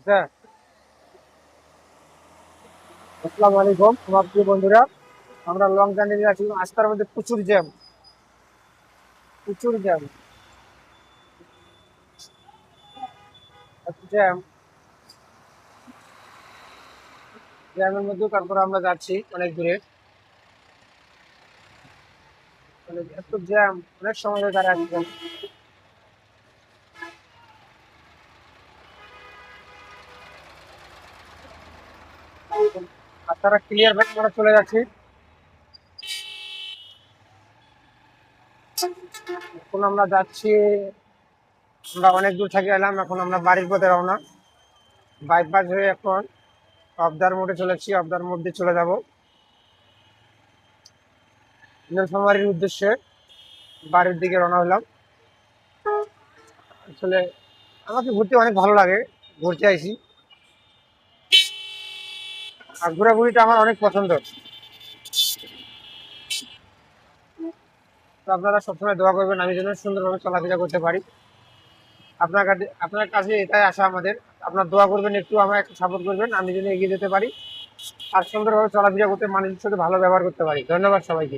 হ্যাঁ, আসসালামু আলাইকুম আমার প্রিয় বন্ধুরা। আমরা লং জার্নি আছি, রাস্তার মধ্যে প্রচুর জ্যাম, প্রচুর জ্যাম, এত জ্যাম। জ্যামের মধ্যেও তারপরে আমরা যাচ্ছি অনেক দূরে। মানে এত জ্যাম, অনেক সময় ধরে দাঁড়িয়ে আছি জ্যাম। আর তারা ক্লিয়ার ভাবে আমরা চলে যাচ্ছি। এখন আমরা যাচ্ছি, আমরা অনেক দূর থেকে এলাম, এখন আমরা বাড়ির পথে রওনা। বাইপাস হয়ে এখন অবদার মোড়ে চলেছি, অবদার মোড় দিয়ে চলে যাবো নীলফামারীর উদ্দেশ্যে। বাড়ির দিকে রওনা হলাম। আসলে আমাকে ঘুরতে অনেক ভালো লাগে, ঘুরতে আইছি। আর ঘোরাঘুরিটা আমার অনেক পছন্দ। তো আপনারা সবসময় দোয়া করবেন আমি যেন সুন্দরভাবে চলাফেরা করতে পারি। আপনার কাছে এটাই আশা আমাদের। আপনার দোয়া করবেন, একটু আমায় একটু সাপোর্ট করবেন, আমি যেন এগিয়ে যেতে পারি আর সুন্দরভাবে চলাফেরা করতে, মানুষের সাথে ভালো ব্যবহার করতে পারি। ধন্যবাদ সবাইকে।